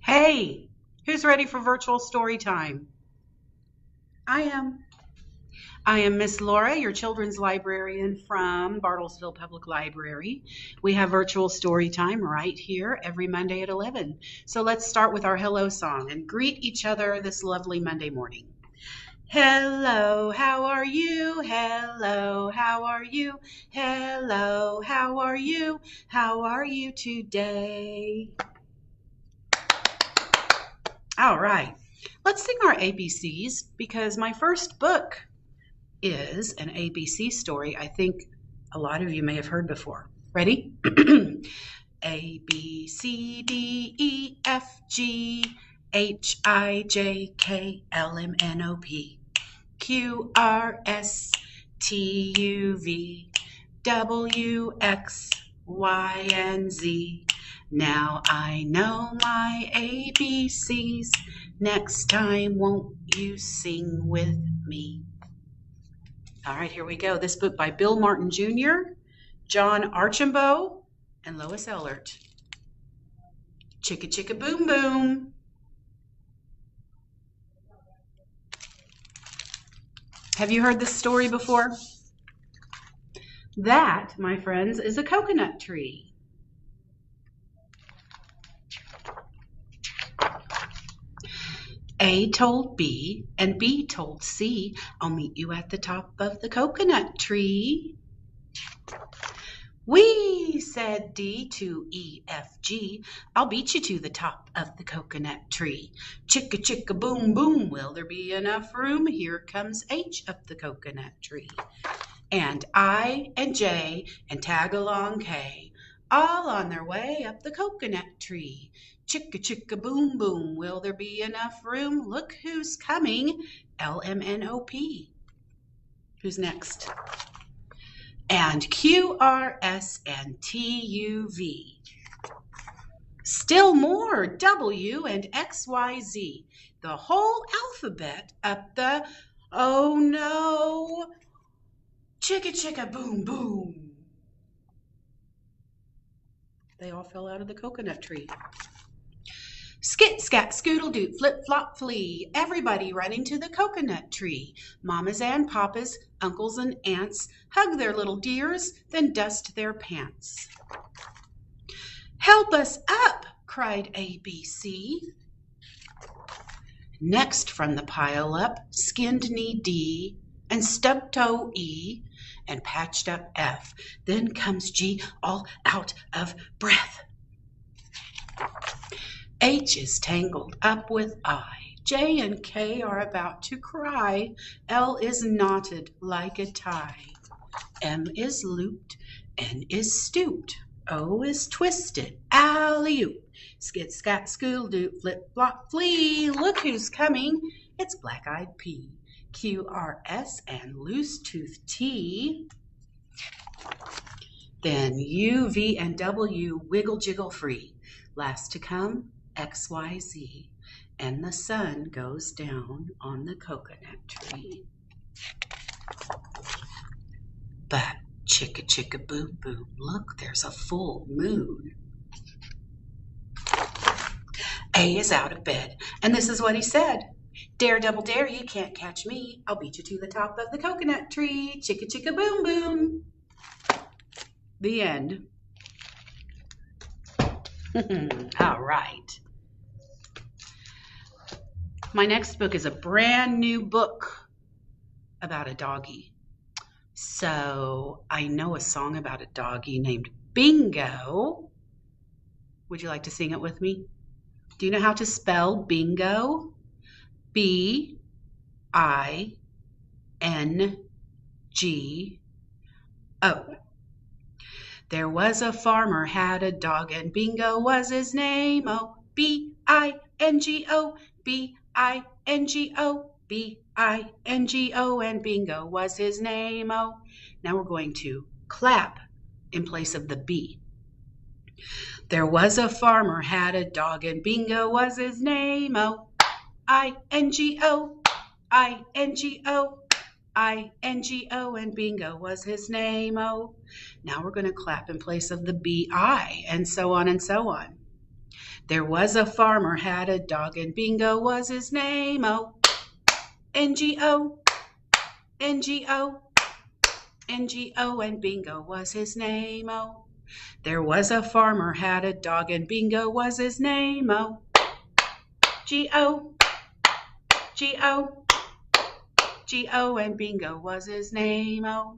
Hey, who's ready for virtual story time? I am. I am Miss Laura, your children's librarian from Bartlesville Public Library. We have virtual story time right here every Monday at 11. So let's start with our hello song and greet each other this lovely Monday morning. Hello, how are you? Hello, how are you? Hello, how are you? How are you today? All right, let's sing our ABCs because my first book is an ABC story I think a lot of you may have heard before. Ready? A, B, C, D, E, F, G, H, I, J, K, L, M, N, O, P, Q, R, S, T, U, V, W, X, Y, and Z. Now I know my ABCs. Next time, won't you sing with me? All right, here we go. This book by Bill Martin Jr., John Archambault, and Lois Ehlert. Chicka chicka boom boom. Have you heard this story before? That, my friends, is a coconut tree. A told B, and B told C, I'll meet you at the top of the coconut tree. Wee, said D to E, F, G, I'll beat you to the top of the coconut tree. Chicka chicka boom boom, will there be enough room? Here comes H up the coconut tree. And I and J and tag along K, all on their way up the coconut tree. Chicka chicka boom boom, will there be enough room? Look who's coming, LMNOP. Who's next? And Q, R, S, and T, U, V. Still more, W and X, Y, Z. The whole alphabet up the, oh no, chicka chicka boom boom. They all fell out of the coconut tree. Skit, scat, scoodle doot, flip, flop, flee. Everybody running to the coconut tree. Mamas and papas, uncles and aunts hug their little dears, then dust their pants. Help us up, cried ABC. Next from the pile up, skinned knee D and stubbed toe E and patched up F. Then comes G, all out of breath. H is tangled up with I. J and K are about to cry. L is knotted like a tie. M is looped. N is stooped. O is twisted. Alley-oop. Skit, scat, skool, doot, flip, flop, flee. Look who's coming. It's black-eyed P. Q, R, S, and loose-toothed T. Then U, V, and W wiggle, jiggle free. Last to come, X, Y, Z, and the sun goes down on the coconut tree. But chicka chicka boom boom, look, there's a full moon. A is out of bed, and this is what he said. Dare, double dare, you can't catch me. I'll beat you to the top of the coconut tree. Chicka chicka boom boom. The end. All right. My next book is a brand new book about a doggy. So I know a song about a doggy named Bingo. Would you like to sing it with me? Do you know how to spell bingo? B-I-N-G-O. There was a farmer had a dog and Bingo was his name. Oh, B-I-N-G-O, B-I-N-G-O, B-I-N-G-O, and Bingo was his name. Oh, now we're going to clap in place of the B. There was a farmer had a dog and Bingo was his name. Oh, I-N-G-O, I-N-G-O, I-N-G-O, and Bingo was his name. Oh, now we're going to clap in place of the B-I, and so on and so on. There was a farmer had a dog and Bingo was his name. Oh, N-G-O, N-G-O, N-G-O, and Bingo was his name. Oh, there was a farmer had a dog and Bingo was his name. Oh, G-O, G-O, G-O, and Bingo was his name. Oh,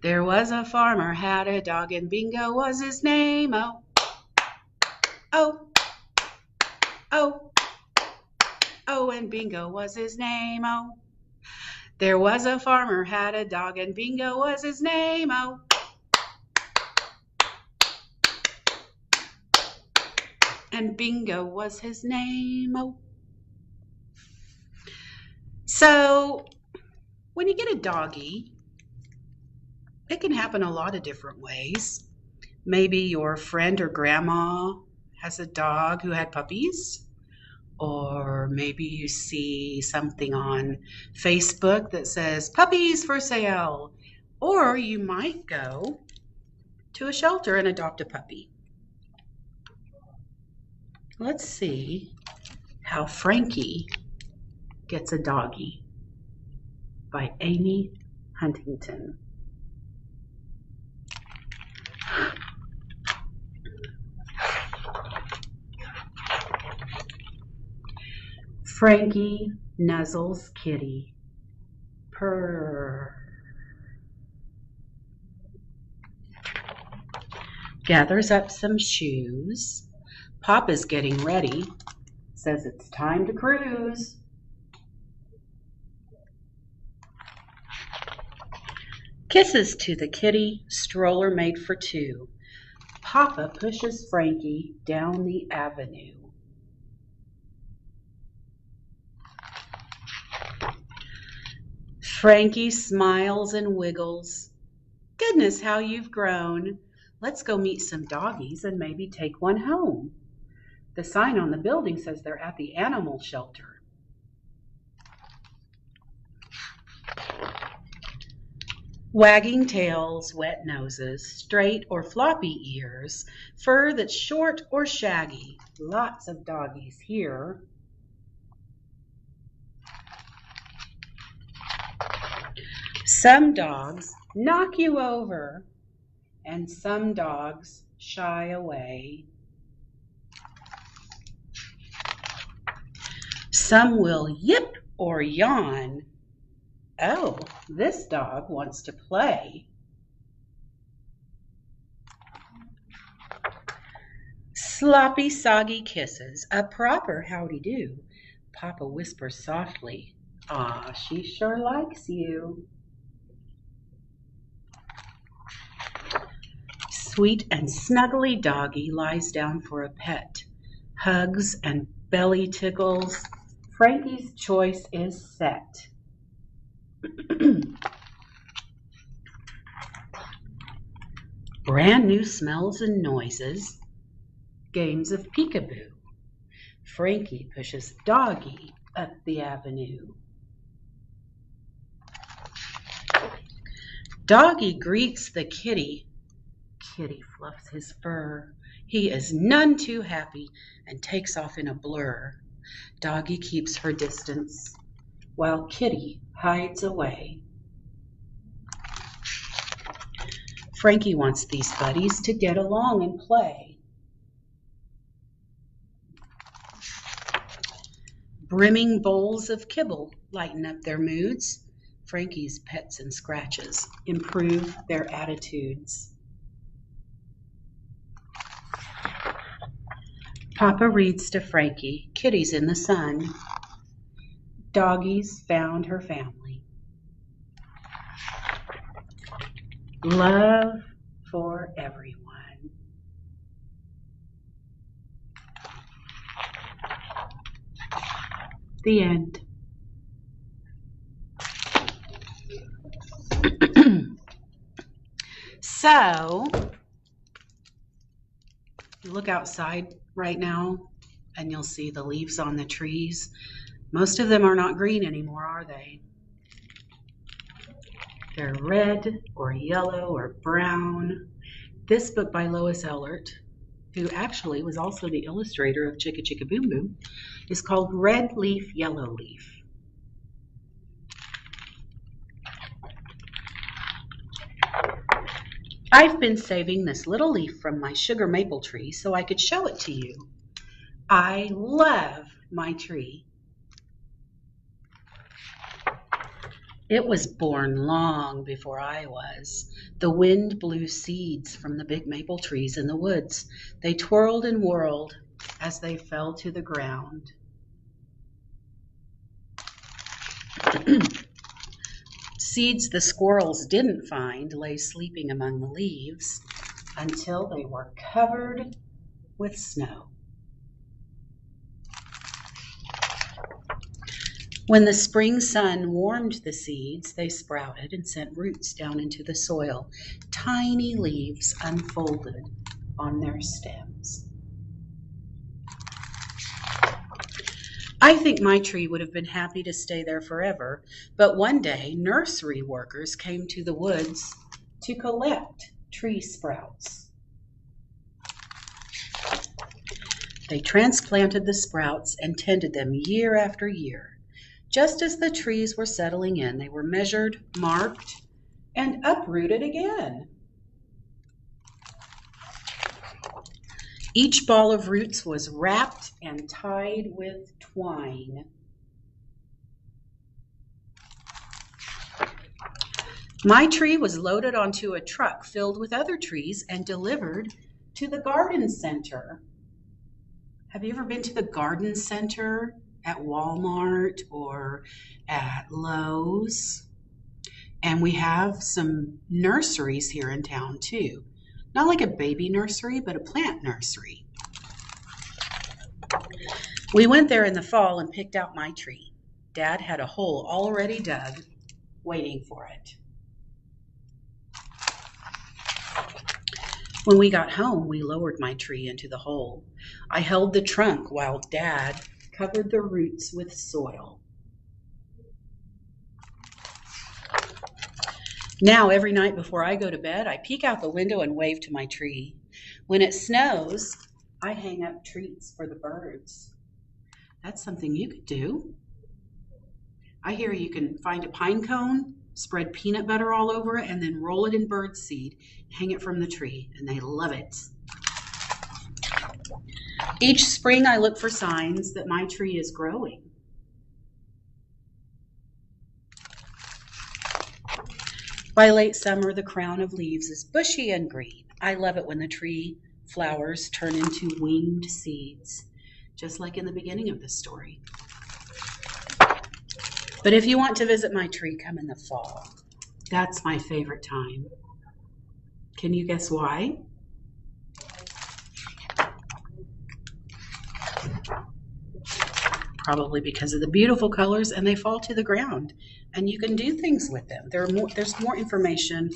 there was a farmer had a dog and Bingo was his name. Oh, oh, oh, oh, and Bingo was his name. Oh, there was a farmer had a dog and Bingo was his name. Oh, and Bingo was his name. Oh. So when you get a doggy, it can happen a lot of different ways. Maybe your friend or grandma has a dog who had puppies, or maybe you see something on Facebook that says puppies for sale, or you might go to a shelter and adopt a puppy. Let's see how Frankie Gets a Doggy by Amy Huntington. Frankie nuzzles kitty. Purr. Gathers up some shoes. Papa's getting ready. Says it's time to cruise. Kisses to the kitty, stroller made for two. Papa pushes Frankie down the avenue. Frankie smiles and wiggles. Goodness, how you've grown. Let's go meet some doggies and maybe take one home. The sign on the building says they're at the animal shelter. Wagging tails, wet noses, straight or floppy ears, fur that's short or shaggy. Lots of doggies here. Some dogs knock you over, and some dogs shy away. Some will yip or yawn. Oh, this dog wants to play. Sloppy, soggy kisses, a proper howdy-do. Papa whispers softly, "Aw, she sure likes you." Sweet and snuggly doggy lies down for a pet. Hugs and belly tickles. Frankie's choice is set. Brand new smells and noises. Games of peekaboo. Frankie pushes Doggy up the avenue. Doggy greets the kitty. Kitty fluffs his fur. He is none too happy and takes off in a blur. Doggy keeps her distance while Kitty hides away. Frankie wants these buddies to get along and play. Brimming bowls of kibble lighten up their moods. Frankie's pets and scratches improve their attitudes. Papa reads to Frankie, Kitty's in the sun. Doggy's found her family. Love for everyone. The end. So, you look outside right now and you'll see the leaves on the trees. Most of them are not green anymore, are they? They're red or yellow or brown. This book by Lois Ehlert who actually was also the illustrator of Chicka Chicka Boom Boom, is called Red Leaf, Yellow Leaf. I've been saving this little leaf from my sugar maple tree so I could show it to you. I love my tree. It was born long before I was. The wind blew seeds from the big maple trees in the woods. They twirled and whirled as they fell to the ground. Seeds the squirrels didn't find lay sleeping among the leaves until they were covered with snow. When the spring sun warmed the seeds, they sprouted and sent roots down into the soil. Tiny leaves unfolded on their stems. I think my tree would have been happy to stay there forever, but one day nursery workers came to the woods to collect tree sprouts. They transplanted the sprouts and tended them year after year. Just as the trees were settling in, they were measured, marked, and uprooted again. Each ball of roots was wrapped and tied with twine. My tree was loaded onto a truck filled with other trees and delivered to the garden center. Have you ever been to the garden center at Walmart or at Lowe's? And we have some nurseries here in town too. Not like a baby nursery, but a plant nursery. We went there in the fall and picked out my tree. Dad had a hole already dug, waiting for it. When we got home, we lowered my tree into the hole. I held the trunk while Dad covered the roots with soil. Now, every night before I go to bed, I peek out the window and wave to my tree. When it snows, I hang up treats for the birds. That's something you could do. I hear you can find a pine cone, spread peanut butter all over it, and then roll it in bird seed, hang it from the tree, and they love it. Each spring, I look for signs that my tree is growing. By late summer, the crown of leaves is bushy and green. I love it when the tree flowers turn into winged seeds, just like in the beginning of this story. But if you want to visit my tree, come in the fall. That's my favorite time. Can you guess why? Probably because of the beautiful colors, and they fall to the ground and you can do things with them. There's more information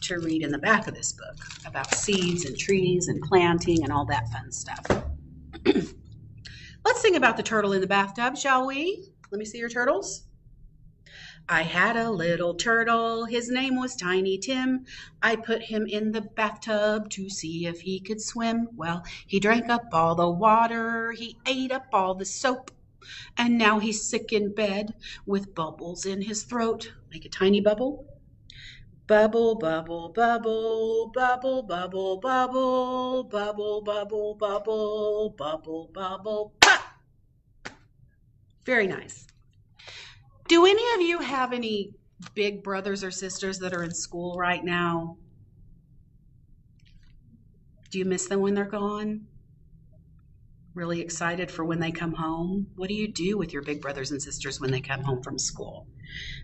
to read in the back of this book about seeds and trees and planting and all that fun stuff. Let's sing about the turtle in the bathtub, shall we? Let me see your turtles. I had a little turtle, his name was Tiny Tim. I put him in the bathtub to see if he could swim. Well, he drank up all the water, he ate up all the soap, and now he's sick in bed with bubbles in his throat. Make a tiny bubble. Bubble, bubble, bubble, bubble, bubble, bubble, bubble, bubble, bubble, bubble, bubble, pop. Very nice. Do any of you have any big brothers or sisters that are in school right now? Do you miss them when they're gone? Really excited for when they come home? What do you do with your big brothers and sisters when they come home from school?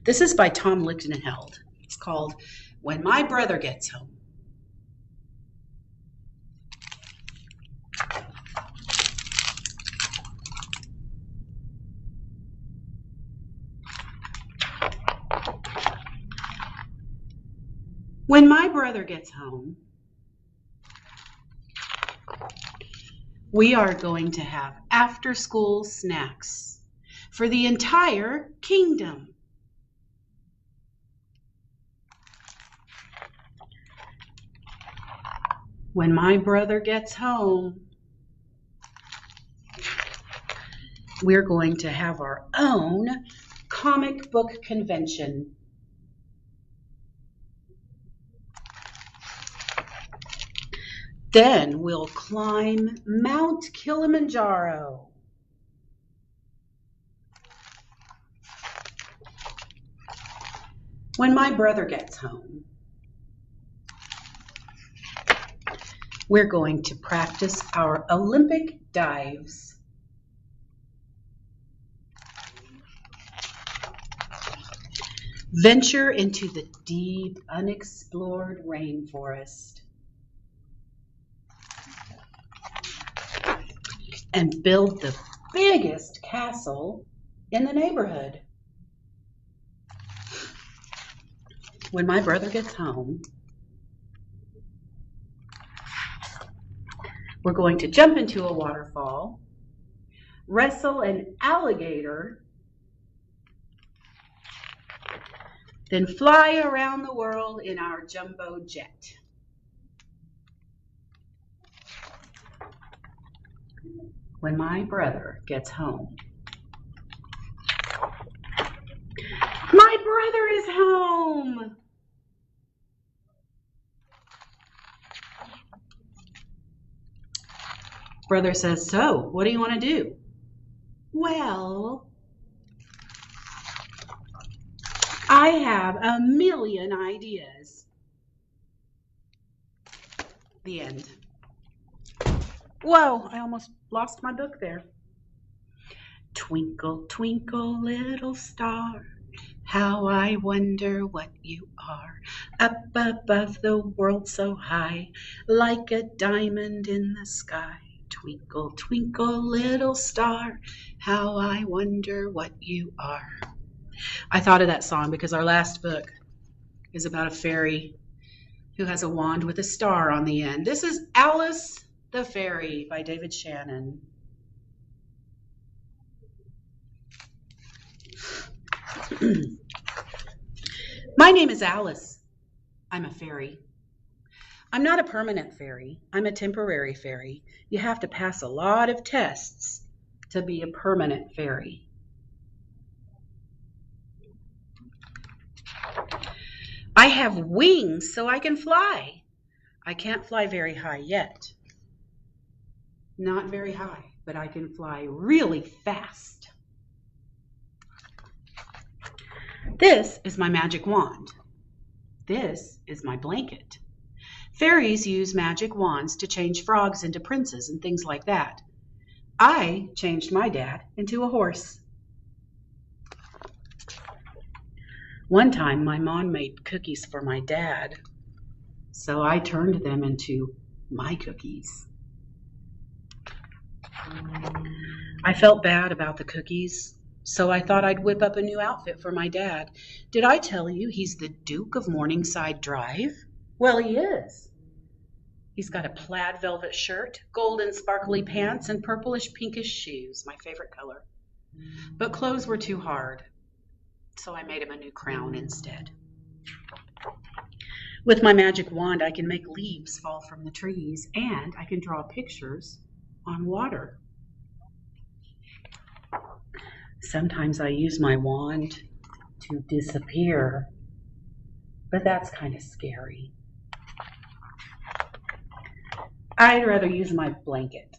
This is by Tom Lichtenheld. It's called When My Brother Gets Home. When my brother gets home, we are going to have after-school snacks for the entire kingdom. When my brother gets home, we're going to have our own comic book convention. Then we'll climb Mount Kilimanjaro. When my brother gets home, we're going to practice our Olympic dives. Venture into the deep, unexplored rainforest. And build the biggest castle in the neighborhood. When my brother gets home, we're going to jump into a waterfall, wrestle an alligator, then fly around the world in our jumbo jet. When my brother gets home. My brother is home! Brother says, so, what do you want to do? Well, I have a million ideas. The end. Whoa, I almost lost my book there. Twinkle, twinkle, little star, how I wonder what you are. Up above the world so high, like a diamond in the sky. Twinkle, twinkle, little star, how I wonder what you are. I thought of that song because our last book is about a fairy who has a wand with a star on the end. This is Alice the Fairy by David Shannon. My name is Alice. I'm a fairy. I'm not a permanent fairy. I'm a temporary fairy. You have to pass a lot of tests to be a permanent fairy. I have wings so I can fly. I can't fly very high yet. Not very high, but I can fly really fast. This is my magic wand. This is my blanket. Fairies use magic wands to change frogs into princes and things like that. I changed my dad into a horse. One time, my mom made cookies for my dad, so I turned them into my cookies. I felt bad about the cookies, so I thought I'd whip up a new outfit for my dad. Did I tell you he's the Duke of Morningside Drive? Well, he is. He's got a plaid velvet shirt, golden sparkly pants, and purplish pinkish shoes, my favorite color. But clothes were too hard, so I made him a new crown instead. With my magic wand, I can make leaves fall from the trees, and I can draw pictures on water. Sometimes I use my wand to disappear, but that's kind of scary. I'd rather use my blanket.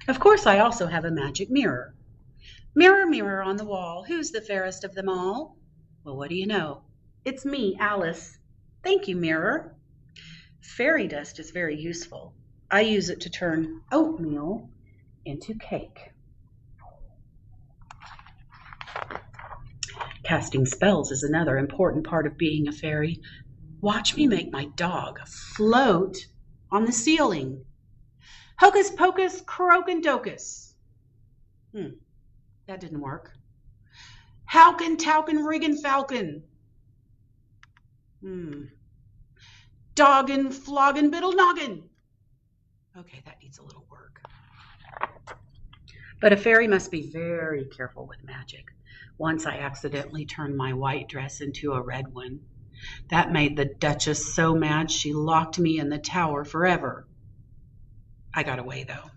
Of course, I also have a magic mirror. Mirror, mirror on the wall, who's the fairest of them all? Well, what do you know? It's me, Alice. Thank you, mirror. Fairy dust is very useful. I use it to turn oatmeal into cake. Casting spells is another important part of being a fairy. Watch me make my dog float on the ceiling. Hocus pocus, crocodocus. That didn't work. Howkin, towkin, riggin, falcon. Doggin, floggin, biddle noggin. Okay, that needs a little work. But a fairy must be very careful with magic. Once I accidentally turned my white dress into a red one. That made the Duchess so mad she locked me in the tower forever. I got away, though.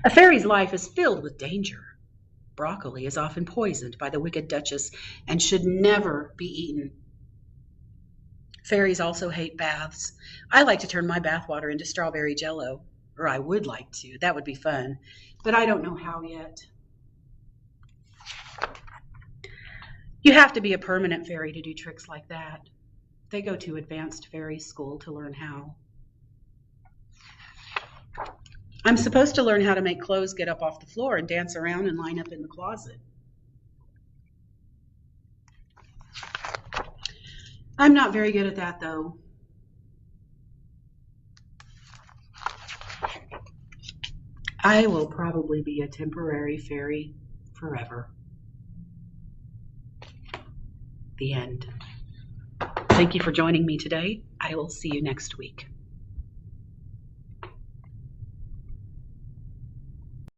A fairy's life is filled with danger. Broccoli is often poisoned by the wicked Duchess and should never be eaten. Fairies also hate baths. I like to turn my bathwater into strawberry jello. Or I would like to. That would be fun. But I don't know how yet. You have to be a permanent fairy to do tricks like that. They go to advanced fairy school to learn how. I'm supposed to learn how to make clothes get up off the floor and dance around and line up in the closet. I'm not very good at that, though. I will probably be a temporary fairy forever. The end. Thank you for joining me today. I will see you next week.